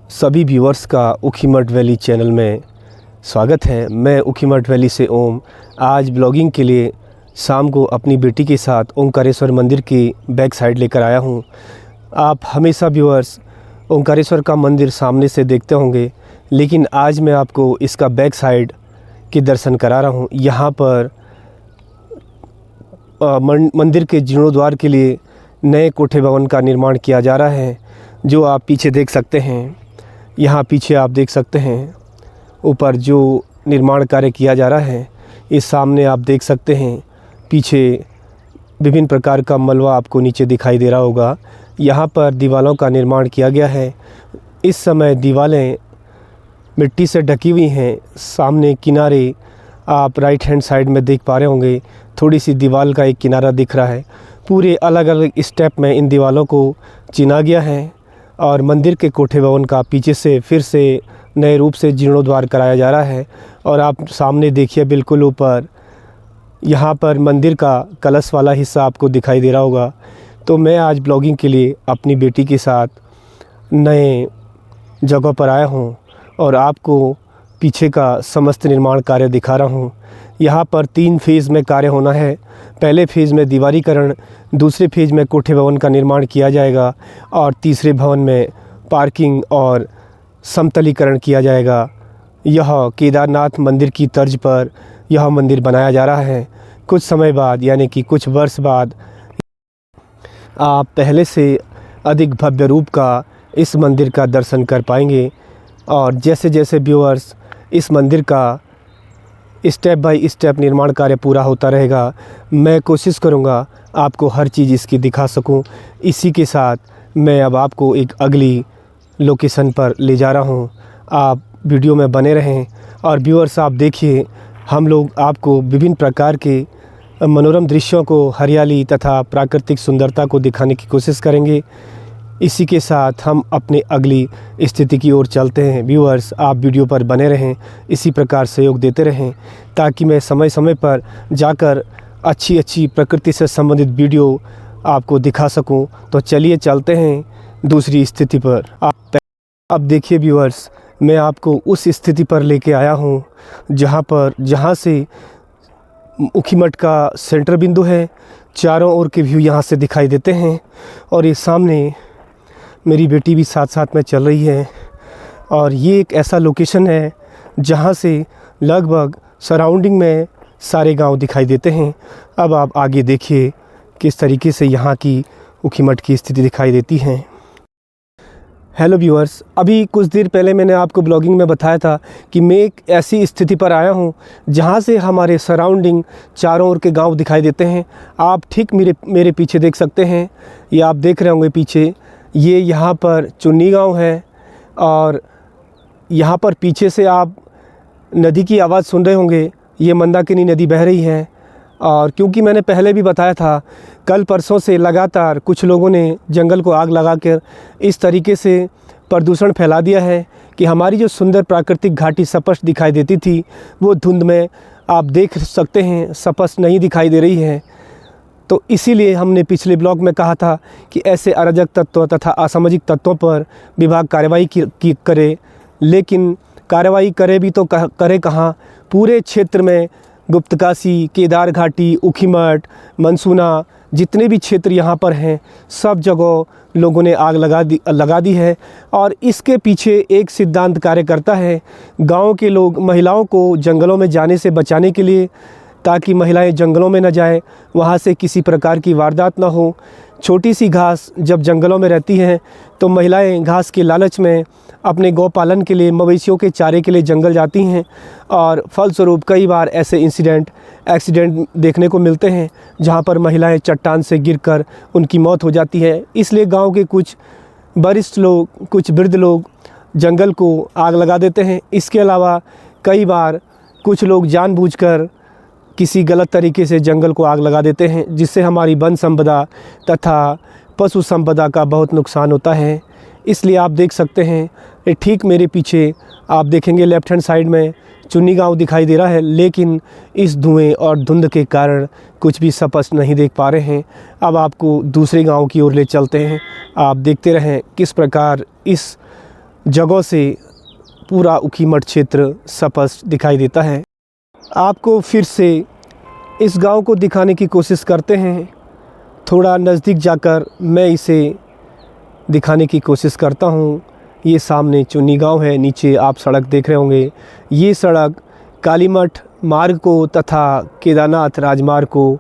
सभी व्यूअर्स का Ukhimath valley channel में स्वागत है। मैं ऊखीमठ वैली से ओम आज ब्लॉगिंग के लिए शाम को अपनी बेटी के साथ ओंकारेश्वर मंदिर की बैक साइड लेकर आया हूं। आप हमेशा व्यूअर्स ओंकारेश्वर का मंदिर सामने से देखते होंगे, लेकिन आज मैं आपको इसका बैक साइड के दर्शन करा रहा हूं। यहाँ पर मंदिर के जीर्णोद्वार के लिए नए कोठे भवन का निर्माण किया जा रहा है, जो आप पीछे देख सकते हैं। यहाँ पीछे आप देख सकते हैं ऊपर जो निर्माण कार्य किया जा रहा है। इस सामने आप देख सकते हैं पीछे विभिन्न प्रकार का मलबा आपको नीचे दिखाई दे रहा होगा। यहाँ पर दीवारों का निर्माण किया गया है। इस समय दीवारें मिट्टी से ढकी हुई हैं। सामने किनारे आप राइट हैंड साइड में देख पा रहे होंगे, थोड़ी सी दीवार का एक किनारा दिख रहा है। पूरे अलग अलग स्टेप में इन दीवारों को चिना गया है और मंदिर के कोठे भवन का पीछे से फिर से नए रूप से जीर्णोद्वार कराया जा रहा है। और आप सामने देखिए बिल्कुल ऊपर यहाँ पर मंदिर का कलश वाला हिस्सा आपको दिखाई दे रहा होगा। तो मैं आज ब्लॉगिंग के लिए अपनी बेटी के साथ नए जगह पर आया हूँ और आपको पीछे का समस्त निर्माण कार्य दिखा रहा हूँ। यहाँ पर 3 फेज़ में कार्य होना है। पहले फेज़ में दीवारीकरण, दूसरे फेज़ में कोठे भवन का निर्माण किया जाएगा और तीसरे भवन में पार्किंग और समतलीकरण किया जाएगा। यह केदारनाथ मंदिर की तर्ज पर यह मंदिर बनाया जा रहा है। कुछ समय बाद यानी कि कुछ वर्ष बाद आप पहले से अधिक भव्य रूप का इस मंदिर का दर्शन कर पाएंगे। और जैसे जैसे व्यूअर्स इस मंदिर का स्टेप बाय स्टेप निर्माण कार्य पूरा होता रहेगा, मैं कोशिश करूंगा आपको हर चीज़ इसकी दिखा सकूं। इसी के साथ मैं अब आपको एक अगली लोकेशन पर ले जा रहा हूं। आप वीडियो में बने रहें और व्यूअर्स आप देखिए, हम लोग आपको विभिन्न प्रकार के मनोरम दृश्यों को, हरियाली तथा प्राकृतिक सुंदरता को दिखाने की कोशिश करेंगे। इसी के साथ हम अपनी अगली स्थिति की ओर चलते हैं। व्यूअर्स आप वीडियो पर बने रहें, इसी प्रकार सहयोग देते रहें ताकि मैं समय समय पर जाकर अच्छी प्रकृति से संबंधित वीडियो आपको दिखा सकूं। तो चलिए चलते हैं दूसरी स्थिति पर। अब देखिए व्यूअर्स, मैं आपको उस स्थिति पर लेके आया हूं जहां से ऊखीमठ का सेंटर बिंदु है। चारों ओर के व्यू यहाँ से दिखाई देते हैं और ये सामने मेरी बेटी भी साथ साथ में चल रही है। और ये एक ऐसा लोकेशन है जहाँ से लगभग सराउंडिंग में सारे गांव दिखाई देते हैं। अब आप आगे देखिए किस तरीके से यहाँ की ऊखीमठ की स्थिति दिखाई देती है। हेलो व्यूअर्स, अभी कुछ देर पहले मैंने आपको ब्लॉगिंग में बताया था कि मैं एक ऐसी स्थिति पर आया हूँ जहाँ से हमारे सराउंडिंग चारों ओर के गांव दिखाई देते हैं। आप ठीक मेरे पीछे देख सकते हैं, ये आप देख रहे होंगे पीछे, ये यहाँ पर चुन्नी गांव है। और यहाँ पर पीछे से आप नदी की आवाज़ सुन रहे होंगे, ये मंदाकिनी नदी बह रही है। और क्योंकि मैंने पहले भी बताया था, कल परसों से लगातार कुछ लोगों ने जंगल को आग लगाकर इस तरीके से प्रदूषण फैला दिया है कि हमारी जो सुंदर प्राकृतिक घाटी स्पष्ट दिखाई देती थी, वो धुंध में आप देख सकते हैं स्पष्ट नहीं दिखाई दे रही है। तो इसीलिए हमने पिछले ब्लॉग में कहा था कि ऐसे अराजक तत्वों तथा असामाजिक तत्वों पर विभाग कार्रवाई करे, लेकिन कार्रवाई करे भी तो करे कहाँ। पूरे क्षेत्र में गुप्तकाशी, केदार घाटी, ऊखीमठ, मनसूना, जितने भी क्षेत्र यहाँ पर हैं, सब जगह लोगों ने आग लगा दी है। और इसके पीछे एक सिद्धांत कार्य करता है। गाँव के लोग महिलाओं को जंगलों में जाने से बचाने के लिए, ताकि महिलाएं जंगलों में न जाएं, वहाँ से किसी प्रकार की वारदात ना हो। छोटी सी घास जब जंगलों में रहती हैं तो महिलाएं घास के लालच में अपने गौ पालन के लिए, मवेशियों के चारे के लिए जंगल जाती हैं और फलस्वरूप कई बार ऐसे एक्सीडेंट देखने को मिलते हैं जहाँ पर महिलाएं चट्टान से गिरकर उनकी मौत हो जाती है। इसलिए गाँव के कुछ वरिष्ठ लोग, कुछ वृद्ध लोग जंगल को आग लगा देते हैं। इसके अलावा कई बार कुछ लोग जानबूझकर किसी गलत तरीके से जंगल को आग लगा देते हैं, जिससे हमारी वन संपदा तथा पशु संपदा का बहुत नुकसान होता है। इसलिए आप देख सकते हैं ठीक मेरे पीछे आप देखेंगे लेफ्ट हैंड साइड में चुन्नी गांव दिखाई दे रहा है, लेकिन इस धुएं और धुंध के कारण कुछ भी स्पष्ट नहीं देख पा रहे हैं। अब आपको दूसरे गांव की ओर ले चलते हैं। आप देखते रहें किस प्रकार इस जगहों से पूरा ऊखीमठ क्षेत्र स्पष्ट दिखाई देता है। आपको फिर से इस गांव को दिखाने की कोशिश करते हैं। थोड़ा नज़दीक जाकर मैं इसे दिखाने की कोशिश करता हूँ। ये सामने चुन्नी गांव है, नीचे आप सड़क देख रहे होंगे। ये सड़क कालीमठ मार्ग को तथा केदारनाथ राजमार्ग को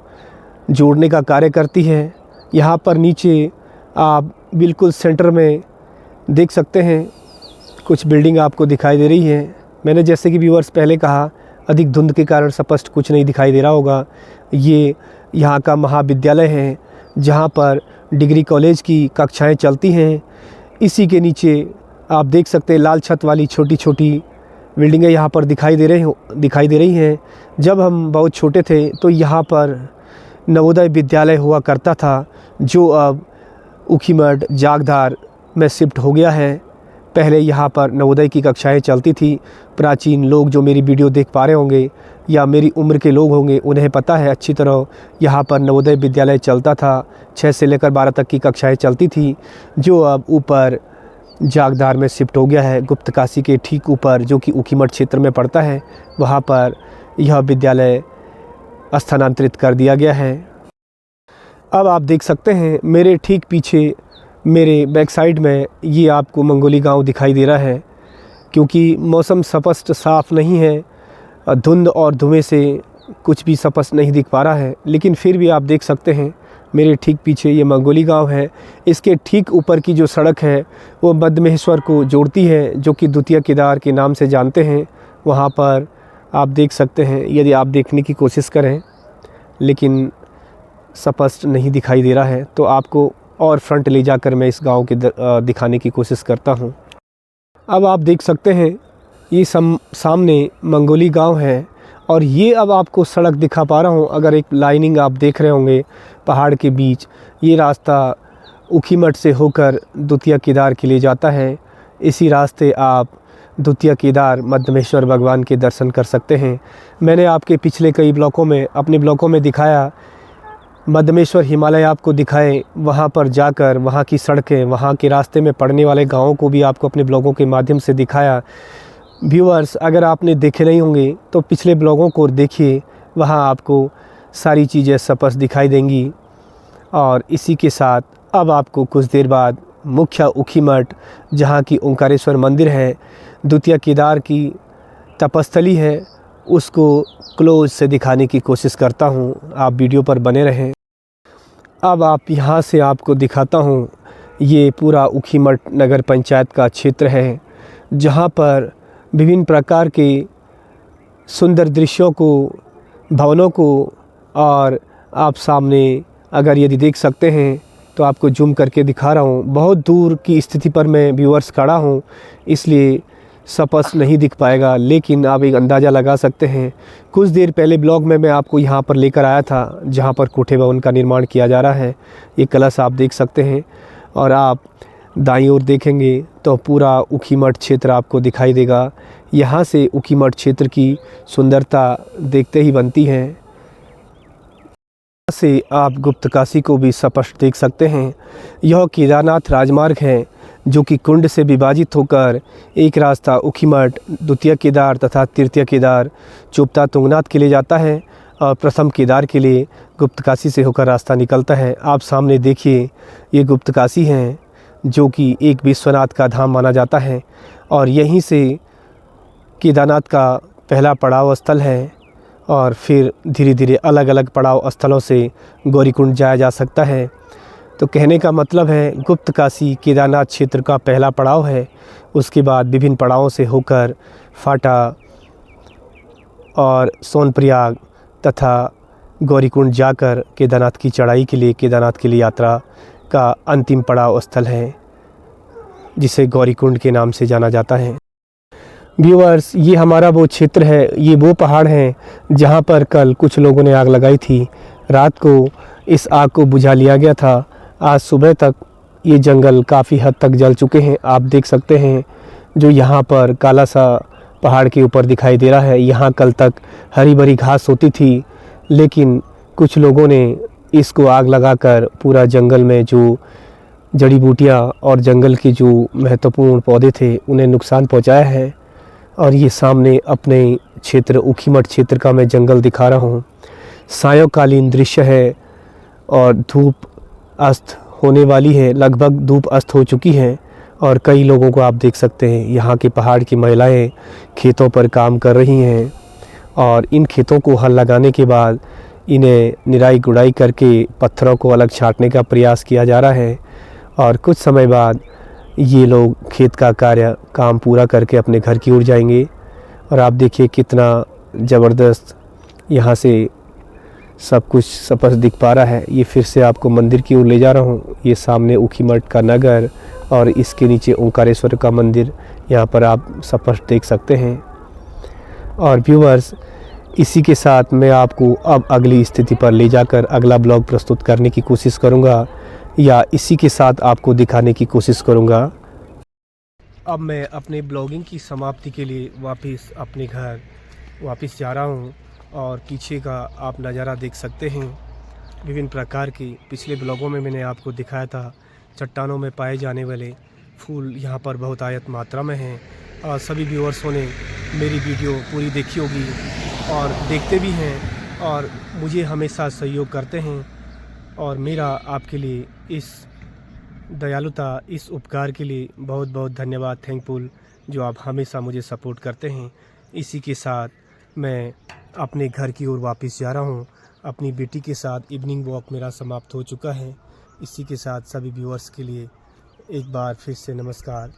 जोड़ने का कार्य करती है। यहाँ पर नीचे आप बिल्कुल सेंटर में देख सकते हैं कुछ बिल्डिंग आपको दिखाई दे रही है। मैंने जैसे कि व्यूअर्स पहले कहा, अधिक धुंध के कारण स्पष्ट कुछ नहीं दिखाई दे रहा होगा। ये यहाँ का महाविद्यालय है जहाँ पर डिग्री कॉलेज की कक्षाएं चलती हैं। इसी के नीचे आप देख सकते हैं लाल छत वाली छोटी छोटी बिल्डिंगें यहाँ पर दिखाई दे रही हैं। जब हम बहुत छोटे थे तो यहाँ पर नवोदय विद्यालय हुआ करता था, जो अब ऊखीमठ जागधार में शिफ्ट हो गया है। पहले यहाँ पर नवोदय की कक्षाएं चलती थी। प्राचीन लोग जो मेरी वीडियो देख पा रहे होंगे या मेरी उम्र के लोग होंगे, उन्हें पता है अच्छी तरह यहाँ पर नवोदय विद्यालय चलता था। 6 से लेकर 12 तक की कक्षाएं चलती थी, जो अब ऊपर जागधार में शिफ्ट हो गया है। गुप्तकाशी के ठीक ऊपर, जो कि ऊखीमठ क्षेत्र में पड़ता है, वहाँ पर यह विद्यालय स्थानांतरित कर दिया गया है। अब आप देख सकते हैं मेरे ठीक पीछे, मेरे बैक साइड में, ये आपको मंगोली गांव दिखाई दे रहा है। क्योंकि मौसम स्पष्ट साफ़ नहीं है, धुंध और धुएं से कुछ भी स्पष्ट नहीं दिख पा रहा है, लेकिन फिर भी आप देख सकते हैं मेरे ठीक पीछे ये मंगोली गांव है। इसके ठीक ऊपर की जो सड़क है वो मध्यमहेश्वर को जोड़ती है, जो कि द्वितीय केदार के नाम से जानते हैं। वहाँ पर आप देख सकते हैं, यदि आप देखने की कोशिश करें लेकिन स्पष्ट नहीं दिखाई दे रहा है, तो आपको और फ्रंट ले जाकर मैं इस गांव के दिखाने की कोशिश करता हूं। अब आप देख सकते हैं ये सामने मंगोली गांव है, और ये अब आपको सड़क दिखा पा रहा हूं। अगर एक लाइनिंग आप देख रहे होंगे पहाड़ के बीच, ये रास्ता ऊखीमठ से होकर द्वितीय केदार के लिए जाता है। इसी रास्ते आप द्वितीय केदार मध्यमेश्वर भगवान के दर्शन कर सकते हैं। मैंने आपके पिछले कई अपने ब्लॉकों में दिखाया, मध्यमेश्वर हिमालय आपको दिखाए, वहाँ पर जाकर वहाँ की सड़कें, वहाँ के रास्ते में पड़ने वाले गाँवों को भी आपको अपने ब्लॉगों के माध्यम से दिखाया। व्यूअर्स, अगर आपने देखे नहीं होंगे तो पिछले ब्लॉगों को देखिए, वहाँ आपको सारी चीज़ें स्पष्ट दिखाई देंगी। और इसी के साथ अब आपको कुछ देर बाद मुख्य ऊखीमठ, जहाँ की ओंकारेश्वर मंदिर है, द्वितीय केदार की तपस्थली है, उसको क्लोज से दिखाने की कोशिश करता हूँ। आप वीडियो पर बने रहें। अब आप यहाँ से आपको दिखाता हूँ, ये पूरा ऊखीमठ नगर पंचायत का क्षेत्र है, जहाँ पर विभिन्न प्रकार के सुंदर दृश्यों को, भवनों को, और आप सामने अगर यदि देख सकते हैं तो आपको जूम करके दिखा रहा हूँ। बहुत दूर की स्थिति पर मैं व्यूअर्स खड़ा हूँ, इसलिए स्पष्ट नहीं दिख पाएगा, लेकिन आप एक अंदाज़ा लगा सकते हैं। कुछ देर पहले ब्लॉग में मैं आपको यहाँ पर लेकर आया था, जहाँ पर कोठे भवन का निर्माण किया जा रहा है। ये कलश आप देख सकते हैं, और आप दाईं ओर देखेंगे तो पूरा ऊखीमठ क्षेत्र आपको दिखाई देगा। यहाँ से ऊखीमठ क्षेत्र की सुंदरता देखते ही बनती है। यहाँ से आप गुप्तकाशी को भी स्पष्ट देख सकते हैं। यह केदारनाथ राजमार्ग है, जो कि कुंड से विभाजित होकर एक रास्ता ऊखीमठ, द्वितीय केदार तथा तृतीय केदार चोपता तुंगनाथ के लिए जाता है, और प्रथम केदार के लिए गुप्तकाशी से होकर रास्ता निकलता है। आप सामने देखिए, ये गुप्तकाशी है, जो कि एक विश्वनाथ का धाम माना जाता है, और यहीं से केदारनाथ का पहला पड़ाव स्थल है, और फिर धीरे धीरे अलग अलग पड़ाव स्थलों से गौरीकुंड जाया जा सकता है। तो कहने का मतलब है, गुप्तकाशी केदारनाथ क्षेत्र का पहला पड़ाव है। उसके बाद विभिन्न पड़ावों से होकर फाटा और सोनप्रयाग तथा गौरीकुंड जाकर केदारनाथ की चढ़ाई के लिए, केदारनाथ के लिए यात्रा का अंतिम पड़ाव स्थल है, जिसे गौरीकुंड के नाम से जाना जाता है। व्यूअर्स, ये हमारा वो क्षेत्र है, ये वो पहाड़ हैं जहाँ पर कल कुछ लोगों ने आग लगाई थी। रात को इस आग को बुझा लिया गया था। आज सुबह तक ये जंगल काफ़ी हद तक जल चुके हैं। आप देख सकते हैं जो यहाँ पर काला सा पहाड़ के ऊपर दिखाई दे रहा है। यहाँ कल तक हरी भरी घास होती थी, लेकिन कुछ लोगों ने इसको आग लगाकर पूरा जंगल में जो जड़ी बूटियाँ और जंगल के जो महत्वपूर्ण पौधे थे उन्हें नुकसान पहुंचाया है। और ये सामने अपने क्षेत्र ऊखीमठ क्षेत्र का मैं जंगल दिखा रहा हूँ। सायंकालीन दृश्य है और धूप अस्त होने वाली है, लगभग धूप अस्त हो चुकी है। और कई लोगों को आप देख सकते हैं, यहाँ के पहाड़ की महिलाएं खेतों पर काम कर रही हैं और इन खेतों को हल लगाने के बाद इन्हें निराई गुड़ाई करके पत्थरों को अलग छांटने का प्रयास किया जा रहा है। और कुछ समय बाद ये लोग खेत का काम पूरा करके अपने घर की ओर जाएंगे। और आप देखिए कितना ज़बरदस्त यहाँ से सब कुछ स्पष्ट दिख पा रहा है। ये फिर से आपको मंदिर की ओर ले जा रहा हूँ। ये सामने ऊखीमठ का नगर और इसके नीचे ओंकारेश्वर का मंदिर यहाँ पर आप स्पष्ट देख सकते हैं। और व्यूअर्स, इसी के साथ मैं आपको अब अगली स्थिति पर ले जाकर अगला ब्लॉग प्रस्तुत करने की कोशिश करूँगा, या इसी के साथ आपको दिखाने की कोशिश करूँगा। अब मैं अपने ब्लॉगिंग की समाप्ति के लिए वापस अपने घर वापस जा रहा हूँ। और पीछे का आप नज़ारा देख सकते हैं विभिन्न प्रकार की। पिछले ब्लॉगों में मैंने आपको दिखाया था चट्टानों में पाए जाने वाले फूल यहाँ पर बहुत आयत मात्रा में हैं। और सभी व्यूअर्सों ने मेरी वीडियो पूरी देखी होगी और देखते भी हैं और मुझे हमेशा सहयोग करते हैं। और मेरा आपके लिए इस दयालुता, इस उपकार के लिए बहुत बहुत धन्यवाद, थैंकफुल, जो आप हमेशा मुझे सपोर्ट करते हैं। इसी के साथ मैं अपने घर की ओर वापस जा रहा हूँ। अपनी बेटी के साथ इवनिंग वॉक मेरा समाप्त हो चुका है। इसी के साथ सभी व्यूअर्स के लिए एक बार फिर से नमस्कार।